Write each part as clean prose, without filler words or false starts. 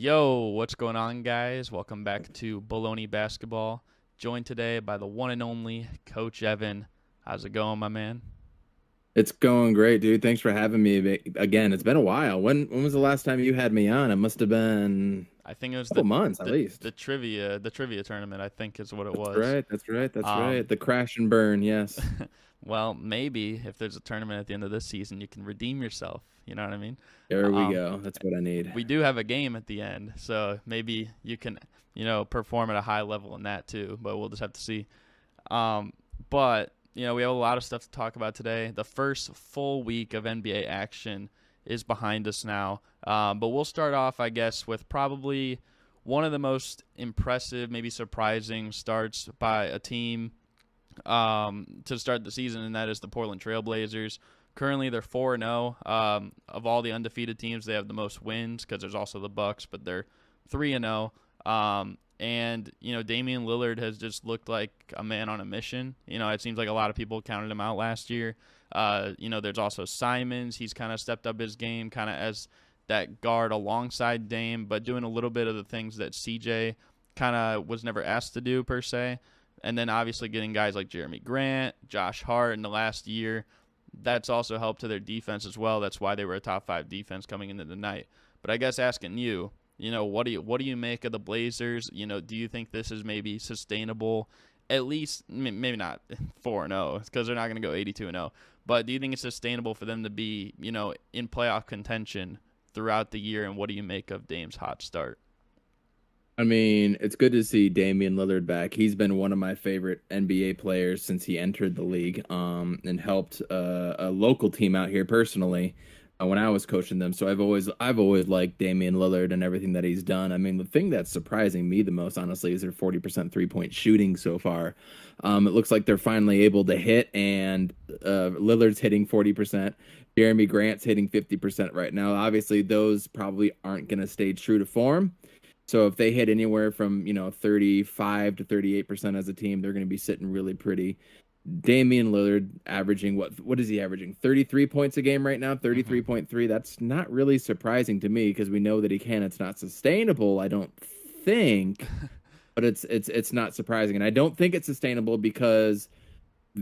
Yo, what's going on, guys? Welcome back to Bullony Basketball. Joined today by the one and only Coach Evan. How's it going, my man? It's going great, dude. Thanks for having me again. It's been a while. When was the last time you had me on? It must have been I think it a was couple the months at the least. the trivia tournament. I think is what it That's was. right. That's right. That's right. Um, The crash and burn. Yes. well, maybe if there's a tournament at the end of this season, you can redeem yourself. You know what I mean? There we Um, go. That's what I need. we do have a game at the end, so maybe you can, perform at a high level in that too. But we'll just have to see. Um, but we have a lot of stuff to talk about today. The first full week of NBA action is behind us now. But we'll start off, I guess, with probably one of the most impressive, maybe surprising starts by a team to start the season, and that is the Portland Trailblazers. Currently, they're 4-0. Of all the undefeated teams, they have the most wins because there's also the Bucks, but they're 3-0. And Damian Lillard has just looked like a man on a mission. It seems like a lot of people counted him out last year. There's also Simons. He's kind of stepped up his game, kind of as that guard alongside Dame, but doing a little bit of the things that CJ kind of was never asked to do per se. And then obviously getting guys like Jeremy Grant, Josh Hart in the last year, that's also helped to their defense as well. That's why they were a top 5 defense coming into the night. But I guess asking you, what do you make of the Blazers? Do you think this is maybe sustainable? At least maybe not 4-0 because they're not going to go 82-0. But do you think it's sustainable for them to be, in playoff contention throughout the year? And what do you make of Dame's hot start? I mean, it's good to see Damian Lillard back. He's been one of my favorite NBA players since he entered the league, and helped a local team out here personally when I was coaching them. So I've always liked Damian Lillard and everything that he's done. I mean, the thing that's surprising me the most, honestly, is their 40% 3-point shooting so far. It looks like they're finally able to hit, and Lillard's hitting 40%. Jeremy Grant's hitting 50% right now. Obviously, those probably aren't going to stay true to form. So if they hit anywhere from, 35 to 38% as a team, they're going to be sitting really pretty. Damian Lillard averaging what is he averaging? 33 points a game right now, Mm-hmm. 33.3. That's not really surprising to me because we know that he can. It's not sustainable, I don't think, but it's not surprising. And I don't think it's sustainable because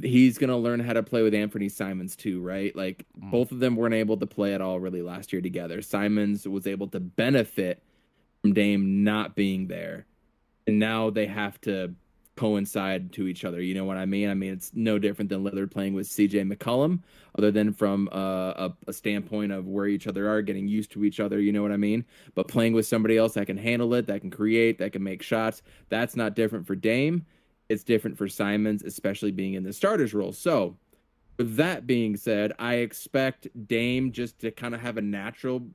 he's going to learn how to play with Anthony Simons too, right? Like both of them weren't able to play at all really last year together. Simons was able to benefit from Dame not being there. And now they have to coincide to each other. You know what I mean? I mean, it's no different than Lillard playing with CJ McCollum, other than from a standpoint of where each other are, getting used to each other. You know what I mean? But playing with somebody else that can handle it, that can create, that can make shots, that's not different for Dame. It's different for Simons, especially being in the starters role. So, with that being said, I expect Dame just to kind of have a natural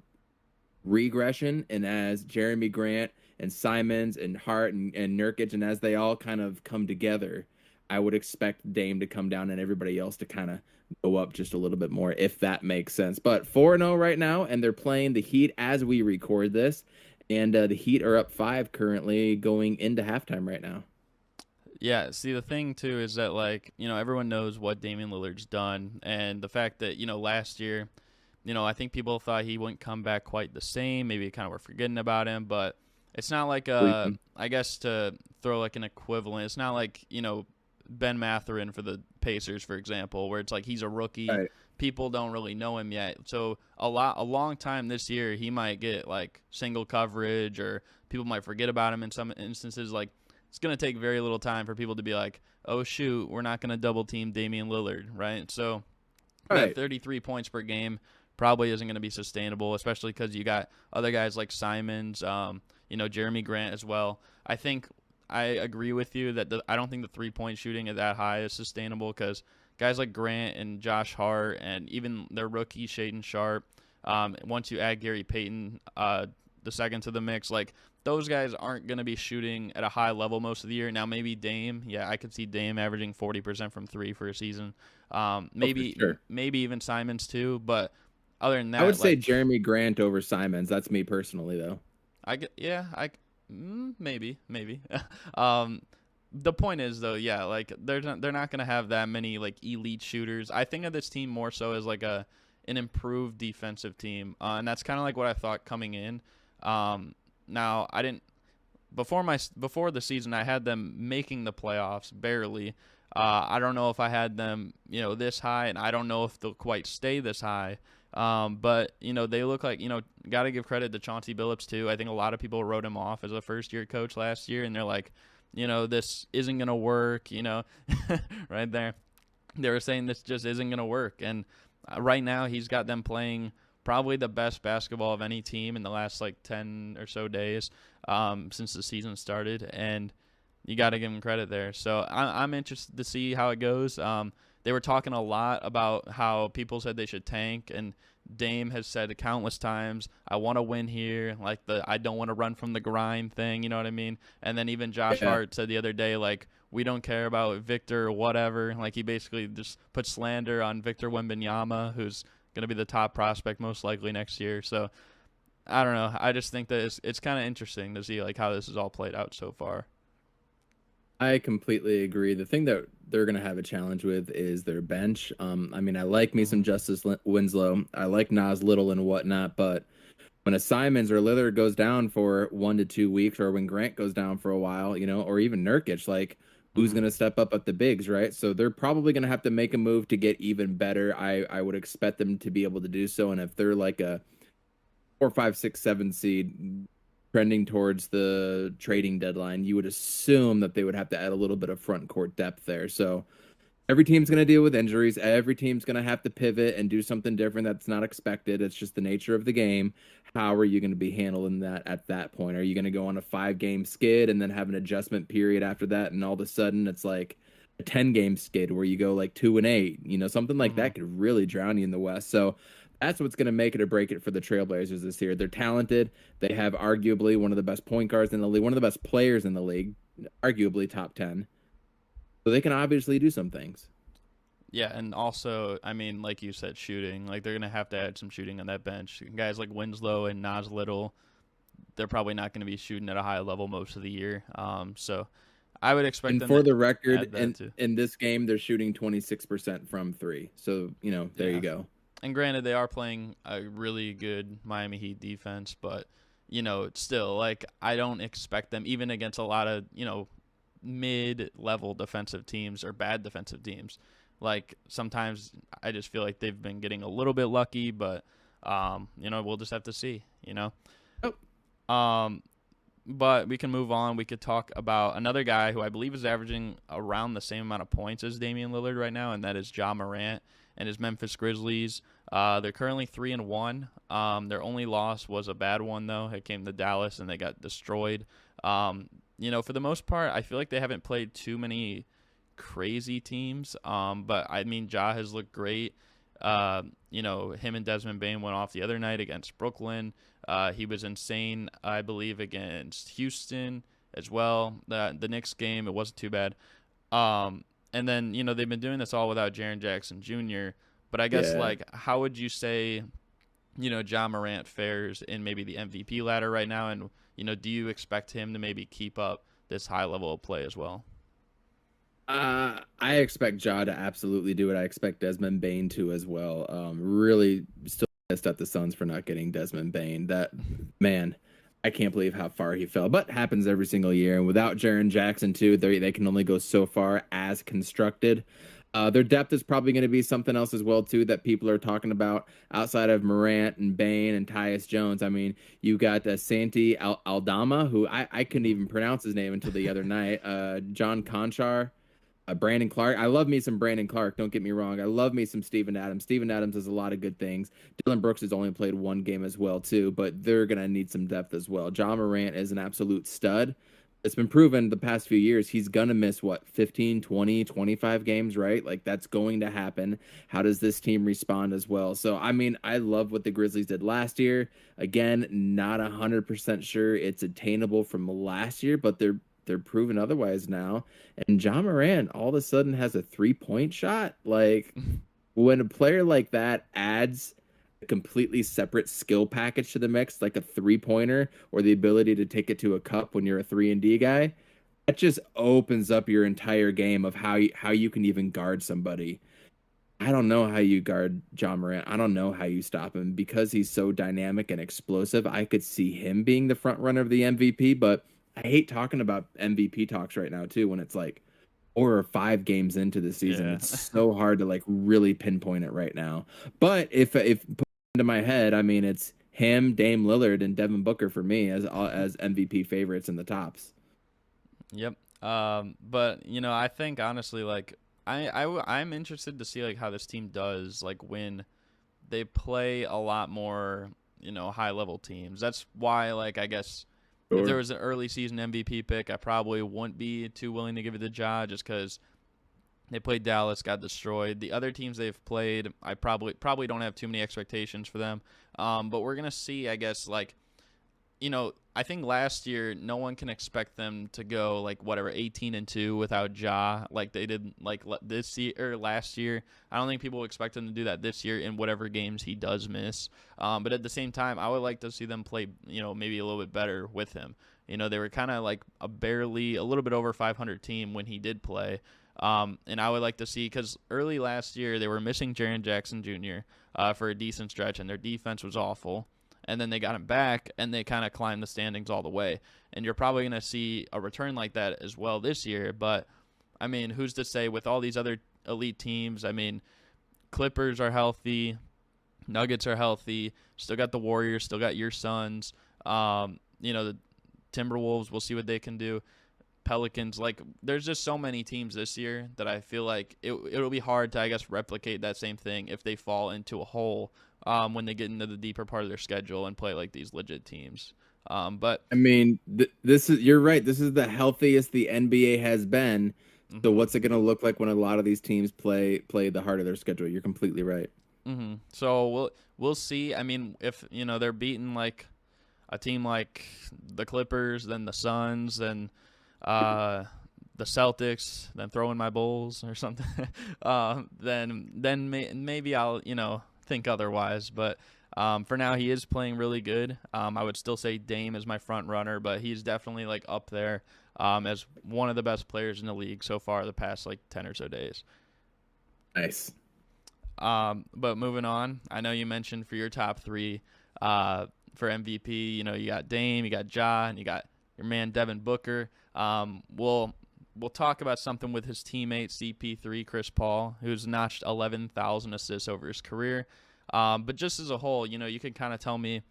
regression, and as Jeremy Grant and Simons and Hart and Nurkic, and as they all kind of come together, I would expect Dame to come down and everybody else to kind of go up just a little bit more, if that makes sense. But 4-0 right now, and they're playing the Heat as we record this, and the Heat are up 5 currently going into halftime right now. Yeah, see, the thing too is that everyone knows what Damian Lillard's done, and the fact that last year, I think people thought he wouldn't come back quite the same. Maybe kind of were forgetting about him, but it's not like Sleeping. I guess to throw like an equivalent, it's not like Ben Matherin for the Pacers, for example, where it's like he's a rookie. Right. People don't really know him yet, so a long time this year he might get like single coverage, or people might forget about him in some instances. Like it's going to take very little time for people to be like, oh, shoot, we're not going to double team Damian Lillard, right? So that Right. 33 points per game probably isn't going to be sustainable, especially because you got other guys like Simons, Jeremy Grant as well. I think I agree with you that I don't think the 3-point shooting at that high is sustainable because guys like Grant and Josh Hart and even their rookie Shaden Sharp, once you add Gary Payton the second to the mix, like those guys aren't going to be shooting at a high level most of the year. Now maybe Dame, yeah, I could see Dame averaging 40% from 3 for a season. Oh, for Maybe sure. maybe even Simons too, but other than I would that, say like Jeremy Grant over Simons. That's me personally, though. I get, yeah, maybe. um, the point is though, yeah, like they're not gonna have that many like elite shooters. I think of this team more so as like an improved defensive team, and that's kind of like what I thought coming in. Now I didn't before the season I had them making the playoffs barely. I don't know if I had them, this high, and I don't know if they'll quite stay this high. But they look like, got to give credit to Chauncey Billups too. I think a lot of people wrote him off as a first year coach last year, and they're like, this isn't gonna work. Right there, they were saying this just isn't gonna work, and right now he's got them playing probably the best basketball of any team in the last like 10 or so days since the season started, and you got to give him credit there. So I'm interested to see how it goes. They were talking a lot about how people said they should tank, and Dame has said countless times, I want to win here, like the I don't want to run from the grind thing, you know what I mean? And then even Josh Hart said the other day, like, we don't care about Victor or whatever. Like, he basically just put slander on Victor Wembanyama, who's going to be the top prospect most likely next year. So I don't know. I just think that it's kind of interesting to see like how this is all played out so far. I completely agree. The thing that they're going to have a challenge with is their bench. I mean, I like me some Justice Winslow. I like Nas Little and whatnot, but when a Simons or Lillard goes down for 1 to 2 weeks, or when Grant goes down for a while, or even Nurkic, like, who's going to step up at the bigs, right? So they're probably going to have to make a move to get even better. I would expect them to be able to do so. And if they're like a 4, 5, 6, 7 seed trending towards the trading deadline, you would assume that they would have to add a little bit of front court depth there. So every team's going to deal with injuries. Every team's going to have to pivot and do something different that's not expected. It's just the nature of the game. How are you going to be handling that at that point? Are you going to go on a 5-game skid and then have an adjustment period after that, and all of a sudden it's like a 10-game skid where you go like 2-8? Something like that could really drown you in the West. So that's what's going to make it or break it for the Trailblazers this year. They're talented. They have arguably one of the best point guards in the league, one of the best players in the league, arguably top 10. So they can obviously do some things. Yeah, and also, I mean, like you said, shooting. Like, they're going to have to add some shooting on that bench. Guys like Winslow and Nas Little, they're probably not going to be shooting at a high level most of the year. So I would expect and them for to the record, add that too. in this game, they're shooting 26% from 3. So, there you go. And granted, they are playing a really good Miami Heat defense, but, still, like, I don't expect them, even against a lot of, mid-level defensive teams or bad defensive teams. Like, sometimes I just feel like they've been getting a little bit lucky, but, we'll just have to see, But we can move on. We could talk about another guy who I believe is averaging around the same amount of points as Damian Lillard right now, and that is Ja Morant and his Memphis Grizzlies. They're currently 3-1. Their only loss was a bad one, though. It came to Dallas, and they got destroyed. For the most part, I feel like they haven't played too many crazy teams. But, I mean, Ja has looked great. Him and Desmond Bane went off the other night against Brooklyn. He was insane, I believe, against Houston as well. The Knicks game, it wasn't too bad. And then, they've been doing this all without Jaren Jackson Jr. But I guess, how would you say, Ja Morant fares in maybe the MVP ladder right now? And, do you expect him to maybe keep up this high level of play as well? I expect Ja to absolutely do it. I expect Desmond Bane to as well. Really still pissed at the Suns for not getting Desmond Bane. That, man, I can't believe how far he fell. But happens every single year. And without Jaren Jackson, too, they can only go so far as constructed. Their depth is probably going to be something else as well, too, that people are talking about outside of Morant and Bane and Tyus Jones. I mean, you got Santi Aldama, who I couldn't even pronounce his name until the other night. John Conchar. Brandon Clark. I love me some Brandon Clark. Don't get me wrong. I love me some Steven Adams. Steven Adams does a lot of good things. Dylan Brooks has only played 1 game as well, too, but they're going to need some depth as well. Ja Morant is an absolute stud. It's been proven the past few years he's going to miss, 15, 20, 25 games, right? Like, that's going to happen. How does this team respond as well? So, I mean, I love what the Grizzlies did last year. Again, not 100% sure it's attainable from last year, but they're proven otherwise now. And Ja Morant all of a sudden has a 3-point shot. Like, when a player like that adds a completely separate skill package to the mix, like a 3-pointer or the ability to take it to a cup when you're a 3-and-D guy, that just opens up your entire game of how you can even guard somebody. I don't know how you guard John Morant. I don't know how you stop him because he's so dynamic and explosive. I could see him being the front runner of the MVP, but I hate talking about MVP talks right now too when it's like 4 or 5 games into the season. Yeah. It's so hard to like really pinpoint it right now. But if put into my head, I mean it's him, Dame Lillard, and Devin Booker for me as MVP favorites in the tops. Yep. But I think honestly, like I'm interested to see like how this team does like when they play a lot more, high level teams. That's why like I guess if there Sure. was an early season MVP pick, I probably wouldn't be too willing to give it to Ja just because they played Dallas, got destroyed. The other teams they've played, I probably don't have too many expectations for them. But we're gonna see, I guess, like I think last year no one can expect them to go like whatever 18-2 without Ja like they did like this year or last year. I don't think people expect them to do that this year in whatever games he does miss. But at the same time, I would like to see them play maybe a little bit better with him. They were kind of like a little bit over 500 team when he did play. And I would like to see because early last year they were missing Jaren Jackson Jr. For a decent stretch, and their defense was awful. And then they got him back, and they kind of climbed the standings all the way. And you're probably going to see a return like that as well this year. But, I mean, who's to say with all these other elite teams? I mean, Clippers are healthy. Nuggets are healthy. Still got the Warriors. Still got your Suns. The Timberwolves, we'll see what they can do. Pelicans, like, there's just so many teams this year that I feel like it'll be hard to, I guess, replicate that same thing if they fall into a hole when they get into the deeper part of their schedule and play like these legit teams. But I mean, this is you're right. This is the healthiest the NBA has been. So mhm, what's it going to look like when a lot of these teams play the heart of their schedule? You're completely right. so we'll see. I mean, if they're beating like a team like the Clippers, then the Suns, then the Celtics, then throw in my Bulls or something, then maybe I'll think otherwise. But for now, he is playing really good. I would still say Dame is my front runner, but he's definitely like up there as one of the best players in the league so far the past like 10 or so days. Nice. But moving on, I know you mentioned for your top three for MVP, you got Dame, you got Ja, and you got your man Devin Booker. We'll talk about something with his teammate CP3 Chris Paul, who's notched 11,000 assists over his career. But just as a whole, you can kind of tell me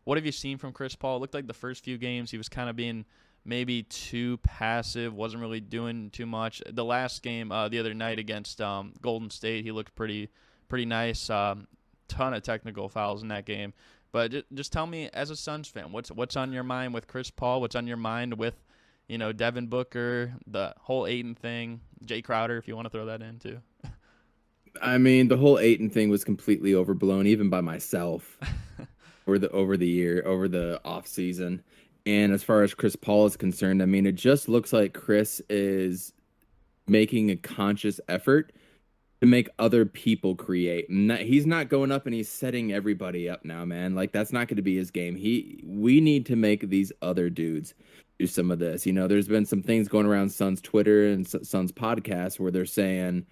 what have you seen from Chris Paul? It looked like the first few games he was kind of being maybe too passive, wasn't really doing too much. The last game the other night against Golden State, he looked pretty nice. Ton of technical fouls in that game. But just tell me, as a Suns fan, what's on your mind with Chris Paul? What's on your mind with, Devin Booker, the whole Ayton thing, Jay Crowder, if you want to throw that in too. I mean, the whole Aiton thing was completely overblown, even by myself, over the off season. And as far as Chris Paul is concerned, I mean, it just looks like Chris is making a conscious effort to make other people create. He's not going up and he's setting everybody up now, man. Like that's not going to be his game. We need to make these other dudes do some of this. There's been some things going around Suns Twitter and Suns podcast where they're saying,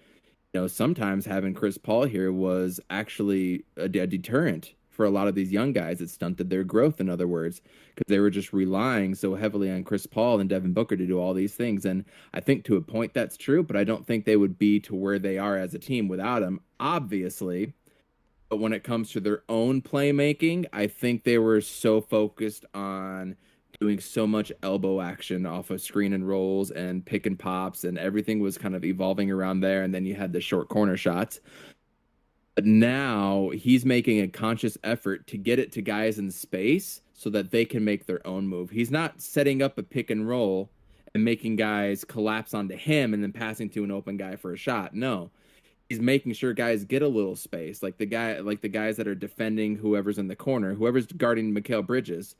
sometimes having Chris Paul here was actually a deterrent for a lot of these young guys. It stunted their growth, in other words, because they were just relying so heavily on Chris Paul and Devin Booker to do all these things. And I think to a point that's true, but I don't think they would be to where they are as a team without him, obviously. But when it comes to their own playmaking, I think they were so focused on doing so much elbow action off of screen and rolls and pick and pops, and everything was kind of evolving around there. And then you had the short corner shots. But now he's making a conscious effort to get it to guys in space so that they can make their own move. He's not setting up a pick and roll and making guys collapse onto him and then passing to an open guy for a shot. No, he's making sure guys get a little space, like the guys that are defending whoever's in the corner, whoever's guarding Mikal Bridges.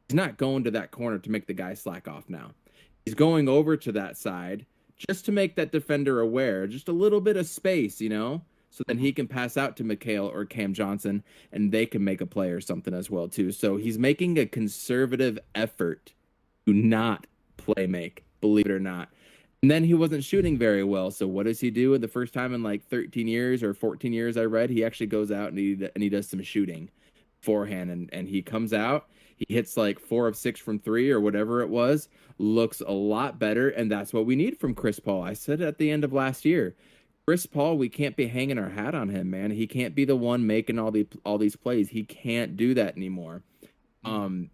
He's not going to that corner to make the guy slack off now. He's going over to that side just to make that defender aware, just a little bit of space, so then he can pass out to Mikal or Cam Johnson and they can make a play or something as well too. So he's making a conservative effort to not play make, believe it or not. And then he wasn't shooting very well. So what does he do? The first time in like 13 years or 14 years I read, he actually goes out and he does some shooting forehand, and he comes out, he hits like 4 of 6 from 3 or whatever it was, looks a lot better, and that's what we need from Chris Paul. I said at the end of last year, Chris Paul, we can't be hanging our hat on him, man. He can't be the one making all these plays. He can't do that anymore. Um,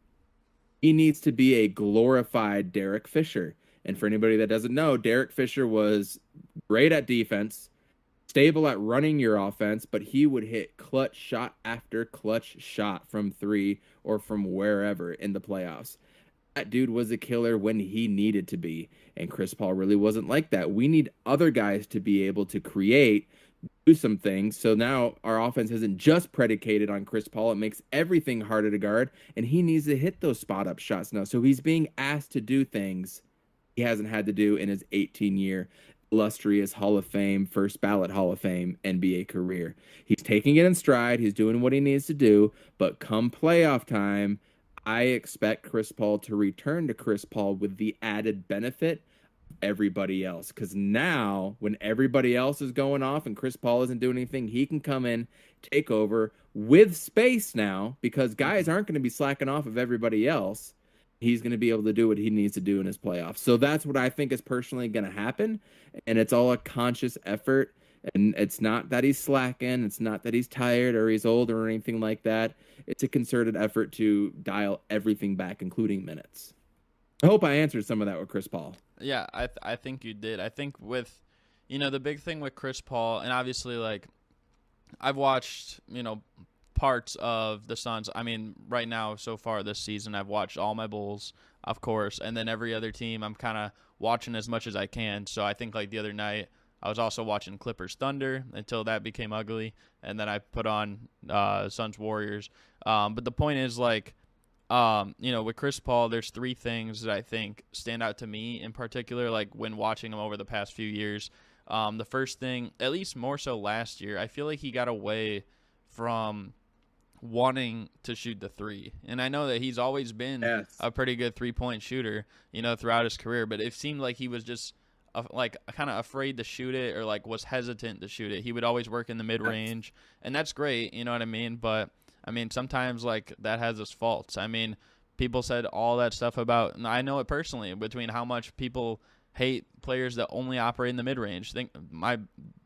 he needs to be a glorified Derek Fisher. And for anybody that doesn't know, Derek Fisher was great at defense, stable at running your offense, but he would hit clutch shot after clutch shot from 3 or from wherever in the playoffs. That dude was a killer when he needed to be. And Chris Paul really wasn't like that. We need other guys to be able to create, do some things. So now our offense isn't just predicated on Chris Paul. It makes everything harder to guard. And he needs to hit those spot up shots now. So he's being asked to do things he hasn't had to do in his 18-year illustrious Hall of Fame, first ballot Hall of Fame NBA career. He's taking it in stride. He's doing what he needs to do. But come playoff time, I expect Chris Paul to return to Chris Paul with the added benefit of everybody else. Because now, when everybody else is going off and Chris Paul isn't doing anything, he can come in, take over with space now, because guys aren't going to be slacking off of everybody else. He's going to be able to do what he needs to do in his playoffs. So that's what I think is personally going to happen. And it's all a conscious effort. And it's not that he's slacking. It's not that he's tired or he's old or anything like that. It's a concerted effort to dial everything back, including minutes. I hope I answered some of that with Chris Paul. Yeah, I think you did. I think with, the big thing with Chris Paul, and obviously, like, I've watched, parts of the Suns. I mean, right now, so far this season, I've watched all my Bulls, of course, and then every other team I'm kind of watching as much as I can. So I think, like, the other night, I was also watching Clippers Thunder until that became ugly, and then I put on Suns Warriors. But the point is, like, with Chris Paul, there's 3 things that I think stand out to me in particular, like, when watching him over the past few years. The first thing, at least more so last year, I feel like he got away from wanting to shoot the 3. And I know that he's always been a pretty good 3-point shooter, throughout his career, but it seemed like he was just like kind of afraid to shoot it, or like was hesitant to shoot it. He would always work in the mid-range, and that's great, you know what I mean? But I mean, sometimes like that has its faults. I mean, people said all that stuff about, and I know it personally, between how much people hate players that only operate in the mid-range. Think my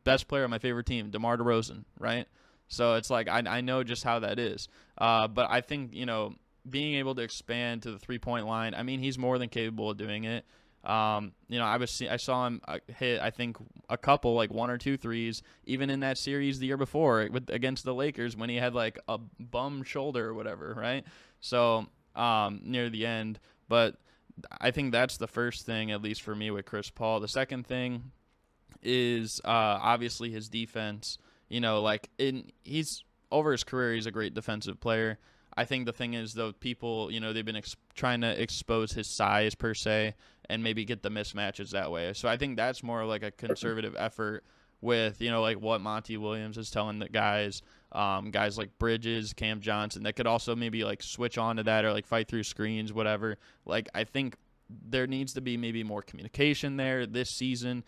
best player on my favorite team, DeMar DeRozan, right? So it's like I know just how that is. But I think, being able to expand to the 3-point line, I mean, he's more than capable of doing it. I saw him hit, I think, a couple, like 1 or 2 threes, even in that series the year before against the Lakers when he had like a bum shoulder or whatever, right? So near the end. But I think that's the first thing, at least for me, with Chris Paul. The second thing is obviously his defense. He's over his career, he's a great defensive player. I think the thing is, though, people, they've been trying to expose his size per se and maybe get the mismatches that way. So I think that's more like a conservative effort with, like what Monty Williams is telling the guys like Bridges, Cam Johnson, that could also maybe like switch on to that or like fight through screens, whatever. Like, I think there needs to be maybe more communication there this season.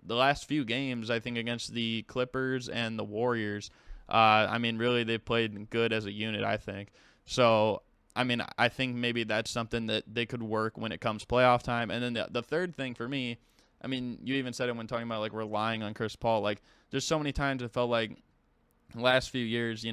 The last few games, I think, against the Clippers and the Warriors, I mean, really, they played good as a unit, I think. So, I mean, I think maybe that's something that they could work when it comes playoff time. And then the third thing for me, I mean, you even said it when talking about, like, relying on Chris Paul. Like, there's so many times it felt like the last few years,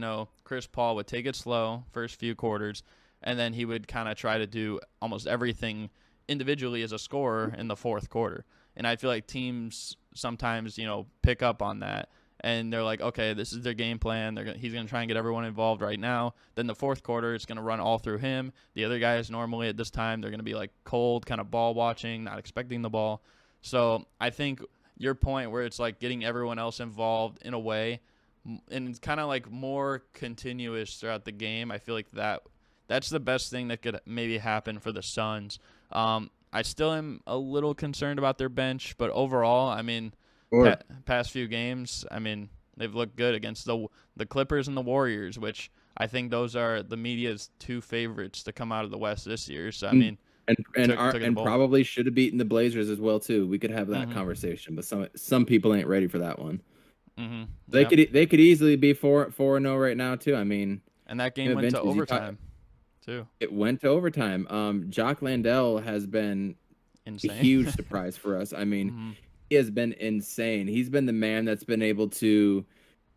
Chris Paul would take it slow first few quarters, and then he would kind of try to do almost everything individually as a scorer in the fourth quarter. And I feel like teams sometimes, pick up on that. And they're like, okay, this is their game plan. He's going to try and get everyone involved right now. Then the fourth quarter, it's going to run all through him. The other guys normally at this time, they're going to be like cold, kind of ball watching, not expecting the ball. So I think your point where it's like getting everyone else involved in a way, and it's kind of like more continuous throughout the game. I feel like that's the best thing that could maybe happen for the Suns. I still am a little concerned about their bench, but overall, I mean, past few games, I mean, they've looked good against the Clippers and the Warriors, which I think those are the media's 2 favorites to come out of the West this year. So, I mean, and probably should have beaten the Blazers as well too. We could have that conversation, but some people ain't ready for that one. Mm-hmm. They could easily be 4-0 right now too. I mean, and that game went to overtime too. It went to overtime. Jock Landale has been insane. A huge surprise for us. I mean, he has been insane. He's been the man that's been able to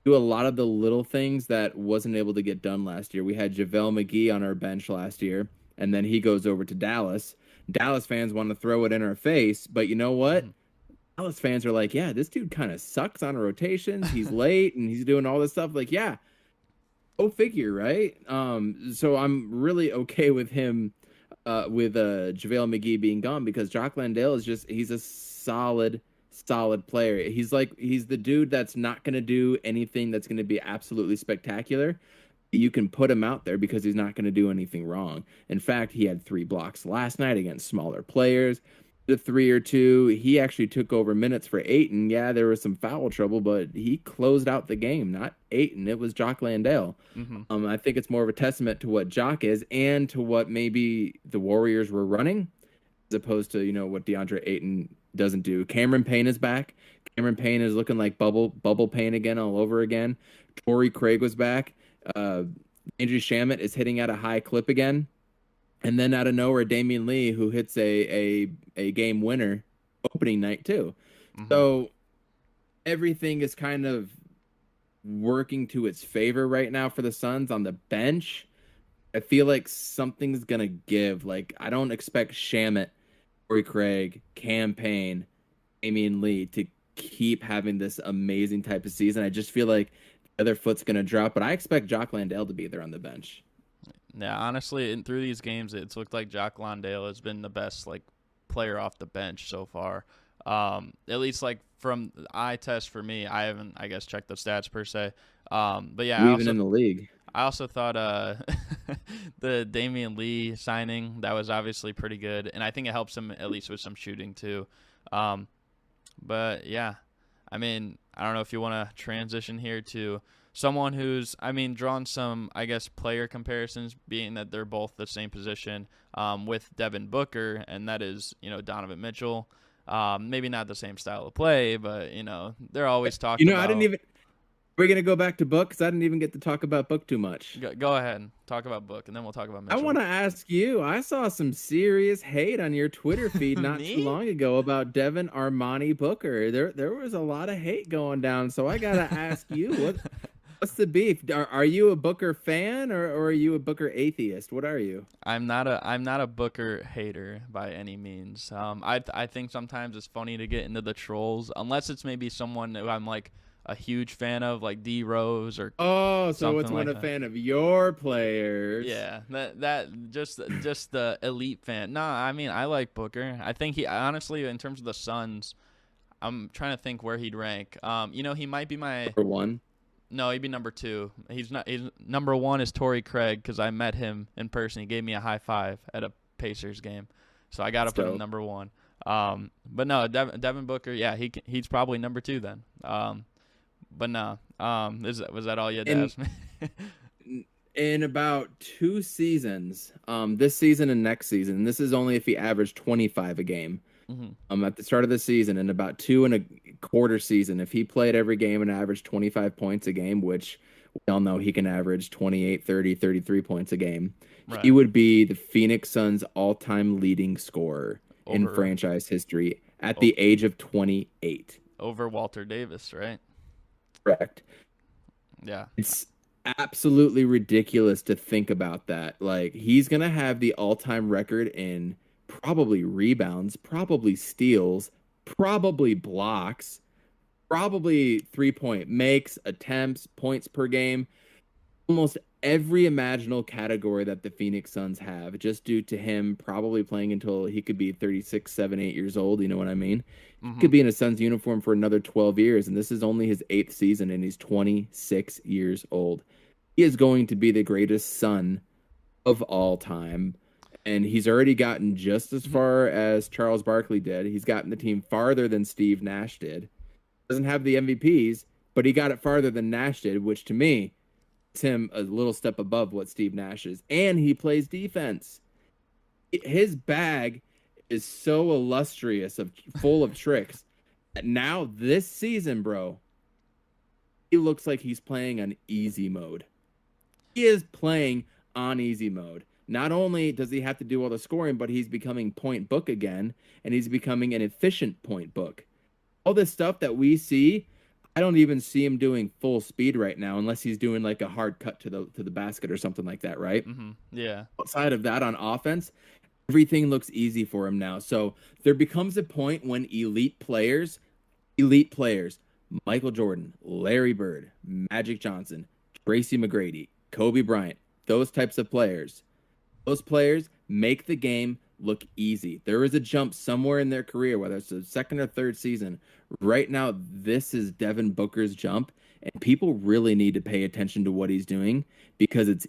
do a lot of the little things that wasn't able to get done last year. We had JaVale McGee on our bench last year, and then he goes over to Dallas. Dallas fans want to throw it in our face, but you know what? Dallas fans are like, yeah, this dude kind of sucks on rotations. He's late, and he's doing all this stuff. Like, yeah, go figure, right? So I'm really okay with him, with JaVale McGee being gone, because Jock Landale is he's a solid player. He's the dude that's not going to do anything that's going to be absolutely spectacular. You can put him out there because he's not going to do anything wrong. In fact, he had 3 blocks last night against smaller players. The 3 or 2, he actually took over minutes for Ayton. Yeah, there was some foul trouble, but he closed out the game. Not Ayton, it was Jock Landale. I think it's more of a testament to what Jock is and to what maybe the Warriors were running, as opposed to, what DeAndre Ayton doesn't do. Cameron Payne is back. Cameron Payne is looking like bubble Payne again all over again. Torrey Craig was back. Andrew Shamet is hitting at a high clip again. And then out of nowhere, Damian Lee, who hits a game winner opening night too. So everything is kind of working to its favor right now for the Suns on the bench. I feel like something's going to give. Like, I don't expect Shamet, Torrey Craig, Cam Payne, Damian Lee to keep having this amazing type of season. I just feel like the other foot's going to drop, but I expect Jock Landale to be there on the bench. Yeah, honestly, through these games, it's looked like Jock Landale has been the best player off the bench so far. At least from the eye test for me. I haven't, I guess, checked the stats per se. But yeah, even in the league. I also thought the Damian Lee signing, that was obviously pretty good, and I think it helps him at least with some shooting too. But yeah, I mean, I don't know if you want to transition here to someone who's, drawn some, I guess, player comparisons, being that they're both the same position, with Devin Booker, and that is, Donovan Mitchell. Maybe not the same style of play, but, they're always talking about... We're going to go back to Book, because I didn't even get to talk about Book too much. Go ahead. Talk about Book, and then we'll talk about Mitchell. I want to ask you, I saw some serious hate on your Twitter feed not too long ago about Devin Armani Booker. There was a lot of hate going down, so I got to ask you, what's the beef? Are you a Booker fan, or are you a Booker atheist? What are you? I'm not a Booker hater by any means. I think sometimes it's funny to get into the trolls, unless it's maybe someone who I'm a huge fan of, like D Rose or so it's one a fan of your players. Yeah, that just the elite fan. No, I like Booker. I think he honestly, in terms of the Suns, I'm trying to think where he'd rank. He might be my number 1. No, he'd be number 2. He's number 1 is Torrey Craig, because I met him in person. He gave me a high five at a Pacers game, so I got to put him number 1. But no, Devin Booker, yeah, he's probably number 2 then. But no, was that all you had to ask me? In about 2 seasons, this season and next season, and this is only if he averaged 25 a game. At the start of the season, in about 2 1/4 season, if he played every game and averaged 25 points a game, which we all know he can average 28, 30, 33 points a game, right, he would be the Phoenix Suns' all-time leading scorer in franchise history at the age of 28. Over Walter Davis, right? Correct. Yeah. It's absolutely ridiculous to think about that. Like, he's going to have the all-time record in probably rebounds, probably steals, probably blocks, probably three-point makes, attempts, points per game. Almost every imaginable category that the Phoenix Suns have, just due to him probably playing until he could be 36, 7, 8 years old. You know what I mean? He could be in a Suns uniform for another 12 years, and this is only his 8th season, and he's 26 years old. He is going to be the greatest Sun of all time, and he's already gotten just as far as Charles Barkley did. He's gotten the team farther than Steve Nash did. Doesn't have the MVPs, but he got it farther than Nash did, which to me is him a little step above what Steve Nash is. And he plays defense. his bag is so illustrious full of tricks. Now this season, bro, he looks like he's playing on easy mode. He is playing on easy mode. Not only does he have to do all the scoring, but he's becoming point book again, and he's becoming an efficient point book. All this stuff that we see, I don't even see him doing full speed right now, unless he's doing like a hard cut to the basket or something like that, right? Yeah. Outside of that, on offense, everything looks easy for him now. So there becomes a point when elite players, Michael Jordan, Larry Bird, Magic Johnson, Tracy McGrady, Kobe Bryant, those types of players, those players make the game look easy. There is a jump somewhere in their career, whether it's the second or third season. Right now, this is Devin Booker's jump, and people really need to pay attention to what he's doing because it's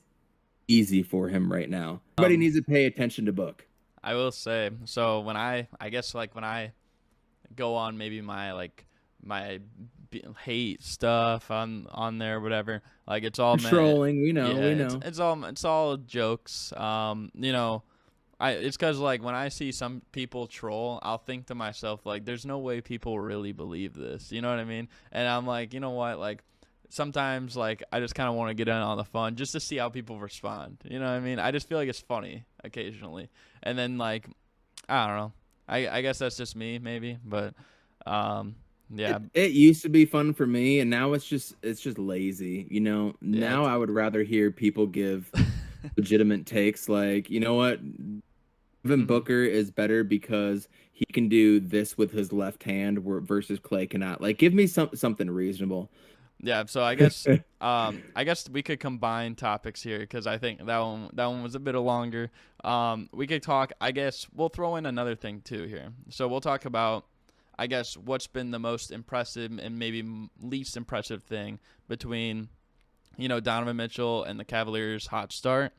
easy for him right now. Everybody needs to pay attention to Book. I will say, so when I guess like when I go on maybe my hate stuff on there, whatever, like it's all trolling. We know. It's all jokes. It's because like when I see some people troll, I'll think to myself like, there's no way people really believe this. You know what I mean? And I'm like, you know what, like. Sometimes, like, I just kind of want to get in on the fun just to see how people respond. You know what I mean? I just feel like it's funny occasionally. And then, like, I don't know. I guess that's just me, maybe. But, yeah. It used to be fun for me, and now it's just lazy. You know, Yeah, now I would rather hear people give legitimate takes like, you know what? Devin Booker is better because he can do this with his left hand versus Clay cannot. Like, give me something reasonable. Yeah, so I guess we could combine topics here because I think that one was a bit longer. We could talk. I guess we'll throw in another thing too here. So we'll talk about, I guess, what's been the most impressive and maybe least impressive thing between, Donovan Mitchell and the Cavaliers' hot start.